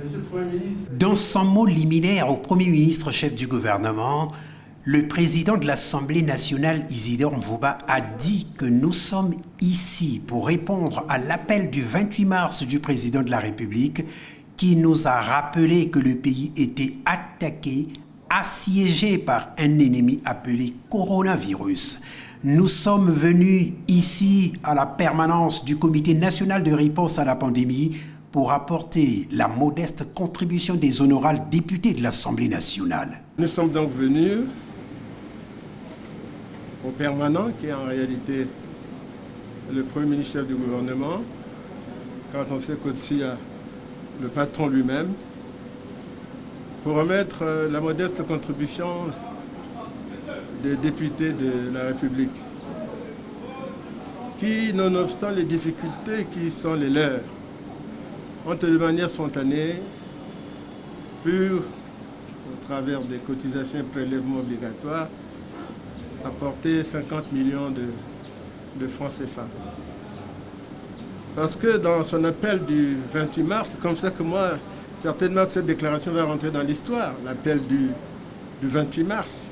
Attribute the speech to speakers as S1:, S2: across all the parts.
S1: Monsieur le Premier ministre.
S2: Dans son mot liminaire au Premier ministre chef du gouvernement, le président de l'Assemblée nationale, Isidore Mvouba, a dit que nous sommes ici pour répondre à l'appel du 28 mars du président de la République qui nous a rappelé que le pays était attaqué, assiégé par un ennemi appelé coronavirus. Nous sommes venus ici à la permanence du Comité national de réponse à la pandémie pour apporter la modeste contribution des honorables députés de l'Assemblée nationale.
S1: Nous sommes donc venus au permanent, qui est en réalité le Premier ministre chef du gouvernement, quand on sait qu'au-dessus il y a le patron lui-même, pour remettre la modeste contribution des députés de la République, qui, nonobstant les difficultés qui sont les leurs, ont de manière spontanée, pure, au travers des cotisations et prélèvements obligatoires, apporter 50 millions de francs CFA. Parce que dans son appel du 28 mars, c'est comme ça que moi, certainement que cette déclaration va rentrer dans l'histoire, l'appel du 28 mars.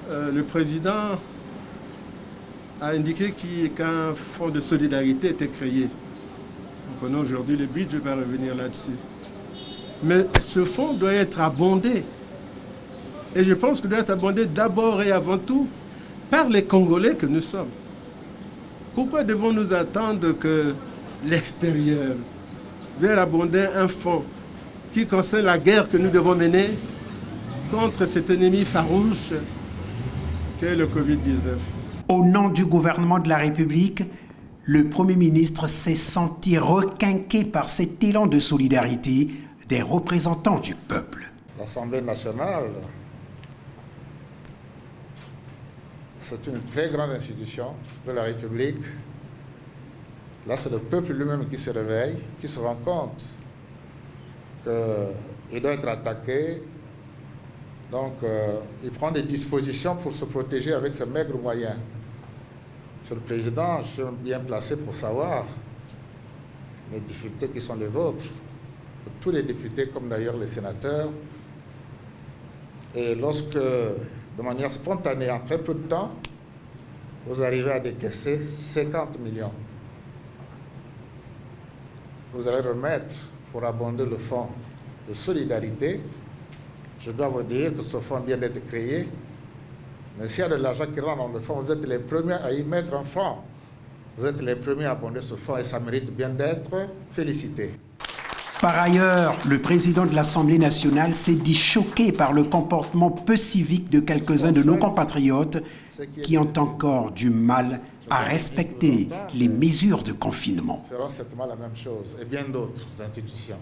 S1: Le président a indiqué qu'un fonds de solidarité était créé. On connaît aujourd'hui le but, je vais revenir là-dessus. Mais ce fonds doit être abondé. Et je pense qu'il doit être abondé d'abord et avant tout par les Congolais que nous sommes. Pourquoi devons-nous attendre que l'extérieur vienne abonder un fonds qui concerne la guerre que nous devons mener contre cet ennemi farouche qu'est le Covid-19?
S2: Au nom du gouvernement de la République, le Premier ministre s'est senti requinqué par cet élan de solidarité des représentants du peuple.
S3: L'Assemblée nationale, c'est une très grande institution de la République. Là, c'est le peuple lui-même qui se réveille, qui se rend compte qu'il doit être attaqué. Donc, il prend des dispositions pour se protéger avec ses maigres moyens. Monsieur le Président, je suis bien placé pour savoir les difficultés qui sont les vôtres, pour tous les députés comme d'ailleurs les sénateurs. Et lorsque, de manière spontanée, en très peu de temps, vous arrivez à décaisser 50 millions, vous allez remettre pour abonder le fonds de solidarité. Je dois vous dire que ce fonds vient d'être créé. Mais s'il y a de l'argent qui rentre dans le fonds, vous êtes les premiers à y mettre un fonds. Vous êtes les premiers à abonder ce fonds et ça mérite bien d'être félicité.
S2: Par ailleurs, le président de l'Assemblée nationale s'est dit choqué par le comportement peu civique de quelques-uns de nos compatriotes qui ont encore du mal à respecter les mesures de confinement.
S3: Nous ferons certainement la même chose et bien d'autres institutions.